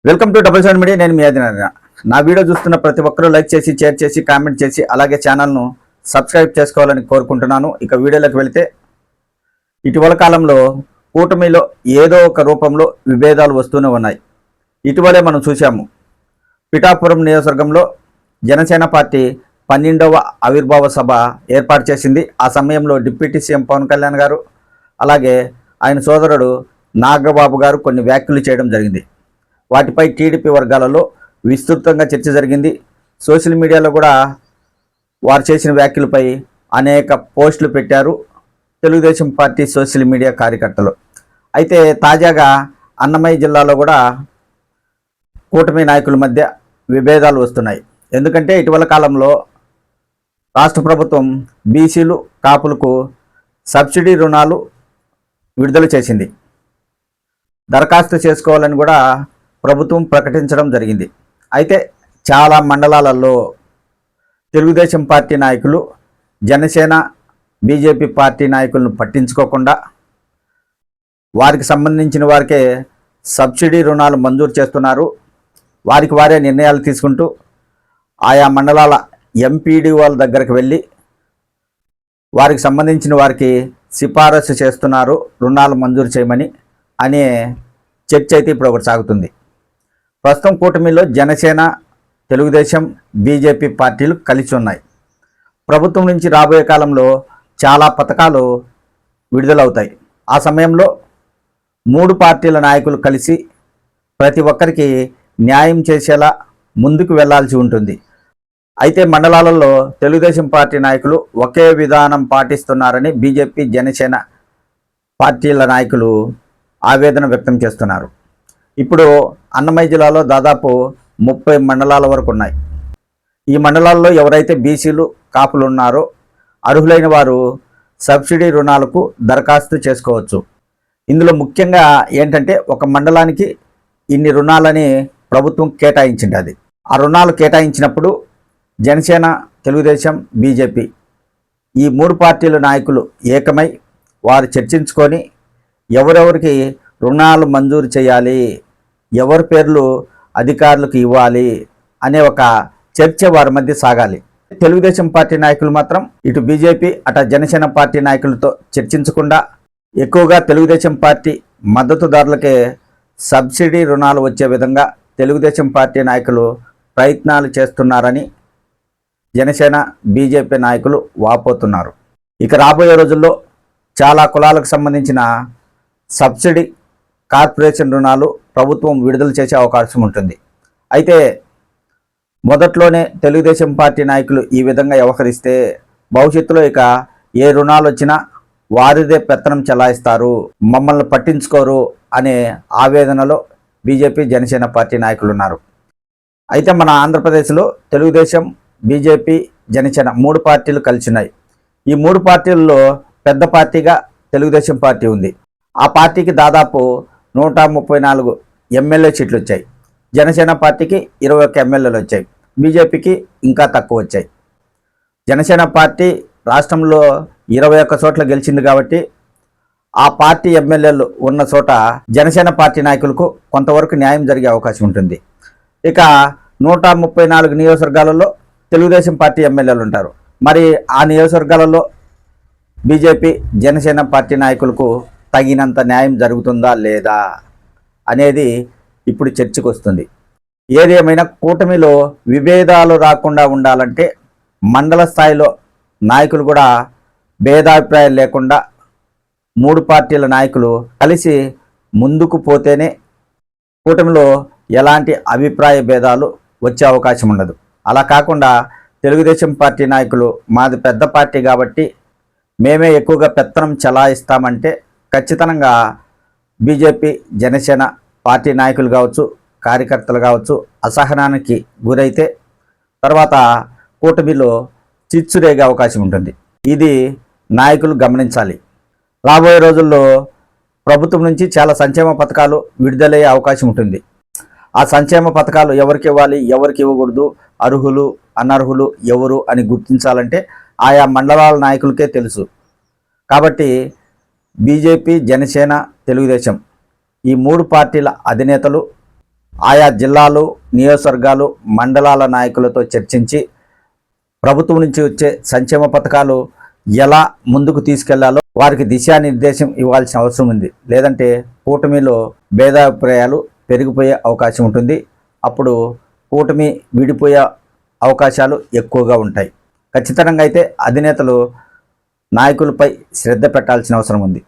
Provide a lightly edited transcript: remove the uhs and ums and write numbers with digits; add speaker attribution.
Speaker 1: Welcome to double seven media. నేను మీ ఆదినారాయణ. నా video చూస్తున్న ప్రతి ఒక్కరూ లైక్ చేసి, షేర్ చేసి, కామెంట్ చేసి, అలాగే ఛానల్ను సబ్స్క్రైబ్ చేసుకోవాలని కోరుకుంటున్నాను. ఇక వీడియోలోకి వెళితే, ఇటీవల కాలంలో కూటమిలో ఏదో ఒక రూపంలో విభేదాలు వస్తూనే ఉన్నాయి. ఇటీవలే మనం చూసాము, పిఠాపురం నియోజకవర్గంలో జనసేన పార్టీ 12వ ఆవిర్భావ సభ ఏర్పాటు చేసింది. ఆ సమయంలో డిప్యూటీ సీఎం పవన్ కళ్యాణ్ గారు, అలాగే ఆయన సోదరుడు నాగబాబు గారు కొన్ని వ్యాఖ్యలు చేయడం జరిగింది. వాటిపై టీడీపీ వర్గాలలో విస్తృతంగా చర్చ జరిగింది. సోషల్ మీడియాలో కూడా వారు చేసిన వ్యాఖ్యలపై అనేక పోస్టులు పెట్టారు తెలుగుదేశం పార్టీ సోషల్ మీడియా కార్యకర్తలు. అయితే తాజాగా అన్నమయ్య జిల్లాలో కూడా కూటమి నాయకుల మధ్య విభేదాలు వస్తున్నాయి. ఎందుకంటే ఇటీవల కాలంలో రాష్ట్ర ప్రభుత్వం బీసీలు, కాపులకు సబ్సిడీ రుణాలు విడుదల చేసింది. దరఖాస్తు చేసుకోవాలని కూడా ప్రభుత్వం ప్రకటించడం జరిగింది. అయితే చాలా మండలాలలో తెలుగుదేశం పార్టీ నాయకులు జనసేన, బీజేపీ పార్టీ నాయకులను పట్టించుకోకుండా వారికి సంబంధించిన వారికే సబ్సిడీ రుణాలు మంజూరు చేస్తున్నారు. వారికి వారే నిర్ణయాలు తీసుకుంటూ ఆయా మండలాల ఎంపీడీఓల దగ్గరకు వెళ్ళి వారికి సంబంధించిన వారికి సిఫారసు చేస్తున్నారు రుణాలు మంజూరు చేయమని అనే చర్చ అయితే ఇప్పుడు ఒకటి సాగుతుంది. ప్రస్తుతం కూటమిలో జనసేన, తెలుగుదేశం, బీజేపీ పార్టీలు కలిసి ఉన్నాయి. ప్రభుత్వం నుంచి రాబోయే కాలంలో చాలా పథకాలు విడుదలవుతాయి. ఆ సమయంలో మూడు పార్టీల నాయకులు కలిసి ప్రతి ఒక్కరికి న్యాయం చేసేలా ముందుకు వెళ్లాల్సి ఉంటుంది. అయితే మండలాలలో తెలుగుదేశం పార్టీ నాయకులు ఒకే విధానం పాటిస్తున్నారని బీజేపీ, జనసేన పార్టీల నాయకులు ఆవేదన వ్యక్తం చేస్తున్నారు. ఇప్పుడు అన్నమయ్య జిల్లాలో దాదాపు 30 మండలాల వరకు ఉన్నాయి. ఈ మండలాల్లో ఎవరైతే బీసీలు, కాపులు ఉన్నారో అర్హులైన వారు సబ్సిడీ రుణాలకు దరఖాస్తు చేసుకోవచ్చు. ఇందులో ముఖ్యంగా ఏంటంటే, ఒక మండలానికి ఇన్ని రుణాలని ప్రభుత్వం కేటాయించింది. అది ఆ రుణాలు కేటాయించినప్పుడు జనసేన, తెలుగుదేశం, బీజేపీ ఈ మూడు పార్టీల నాయకులు ఏకమై వారు చర్చించుకొని ఎవరెవరికి రుణాలు మంజూరు చేయాలి, ఎవరి పేర్లు అధికారులకు ఇవ్వాలి అనే ఒక చర్చ వారి మధ్య సాగాలి. తెలుగుదేశం పార్టీ నాయకులు మాత్రం ఇటు బీజేపీ, అటు జనసేన పార్టీ నాయకులతో చర్చించకుండా ఎక్కువగా తెలుగుదేశం పార్టీ మద్దతుదారులకే సబ్సిడీ రుణాలు వచ్చే విధంగా తెలుగుదేశం పార్టీ నాయకులు ప్రయత్నాలు చేస్తున్నారని జనసేన, బీజేపీ నాయకులు వాపోతున్నారు. ఇక రాబోయే రోజుల్లో చాలా కులాలకు సంబంధించిన సబ్సిడీ కార్పొరేషన్ రుణాలు ప్రభుత్వం విడుదల చేసే అవకాశం ఉంటుంది. అయితే మొదట్లోనే తెలుగుదేశం పార్టీ నాయకులు ఈ విధంగా వ్యవహరిస్తే భవిష్యత్తులో ఇక ఏ రుణాలు వచ్చినా వారిదే పెత్తనం చెలాయిస్తారు, మమ్మల్ని పట్టించుకోరు అనే ఆవేదనలో బీజేపీ, జనసేన పార్టీ నాయకులు ఉన్నారు. అయితే మన ఆంధ్రప్రదేశ్లో తెలుగుదేశం, బీజేపీ, జనసేన మూడు పార్టీలు కలిసి ఉన్నాయి. ఈ మూడు పార్టీల్లో పెద్ద పార్టీగా తెలుగుదేశం పార్టీ ఉంది. ఆ పార్టీకి దాదాపు 134 ఎమ్మెల్యే సీట్లు వచ్చాయి. జనసేన పార్టీకి 21 ఎమ్మెల్యేలు వచ్చాయి. బీజేపీకి ఇంకా తక్కువ వచ్చాయి. జనసేన పార్టీ రాష్ట్రంలో 21 చోట్ల గెలిచింది కాబట్టి ఆ పార్టీ ఎమ్మెల్యేలు ఉన్న చోట జనసేన పార్టీ నాయకులకు కొంతవరకు న్యాయం జరిగే అవకాశం ఉంటుంది. ఇక 134 నియోజకవర్గాలలో తెలుగుదేశం పార్టీ ఎమ్మెల్యేలు ఉంటారు. మరి ఆ నియోజకవర్గాలలో బీజేపీ, జనసేన పార్టీ నాయకులకు తగినంత న్యాయం జరుగుతుందా లేదా అనేది ఇప్పుడు చర్చకు వస్తుంది. ఏదేమైనా కూటమిలో విభేదాలు రాకుండా ఉండాలంటే మండల స్థాయిలో నాయకులు కూడా భేదాభిప్రాయాలు లేకుండా మూడు పార్టీల నాయకులు కలిసి ముందుకు పోతేనే కూటమిలో ఎలాంటి అభిప్రాయ భేదాలు వచ్చే అవకాశం ఉండదు. అలా కాకుండా తెలుగుదేశం పార్టీ నాయకులు మాది పెద్ద పార్టీ కాబట్టి మేమే ఎక్కువగా పెత్తనం చెలాయిస్తామంటే ఖచ్చితంగా బీజేపీ, జనసేన పార్టీ నాయకులు కావచ్చు, కార్యకర్తలు కావచ్చు అసహనానికి గురైతే తర్వాత కూటమిలో చిచ్చు రేగే అవకాశం ఉంటుంది. ఇది నాయకులు గమనించాలి. రాబోయే రోజుల్లో ప్రభుత్వం నుంచి చాలా సంక్షేమ పథకాలు విడుదలయ్యే అవకాశం ఉంటుంది. ఆ సంక్షేమ పథకాలు ఎవరికి ఇవ్వాలి, ఎవరికి ఇవ్వకూడదు, అర్హులు, అనర్హులు ఎవరు అని గుర్తించాలంటే ఆయా మండలాల నాయకులకే తెలుసు. కాబట్టి బీజేపీ, జనసేన, తెలుగుదేశం ఈ మూడు పార్టీల అధినేతలు ఆయా జిల్లాలు, నియోజకవర్గాలు, మండలాల నాయకులతో చర్చించి ప్రభుత్వం నుంచి వచ్చే సంక్షేమ పథకాలు ఎలా ముందుకు తీసుకెళ్లాలో వారికి దిశానిర్దేశం ఇవ్వాల్సిన అవసరం ఉంది. లేదంటే కూటమిలో భేదాభిప్రాయాలు పెరిగిపోయే అవకాశం ఉంటుంది. అప్పుడు కూటమి విడిపోయే అవకాశాలు ఎక్కువగా ఉంటాయి. ఖచ్చితంగా అయితే అధినేతలు నాయకులపై శ్రద్ధ పెట్టాల్సిన అవసరం ఉంది.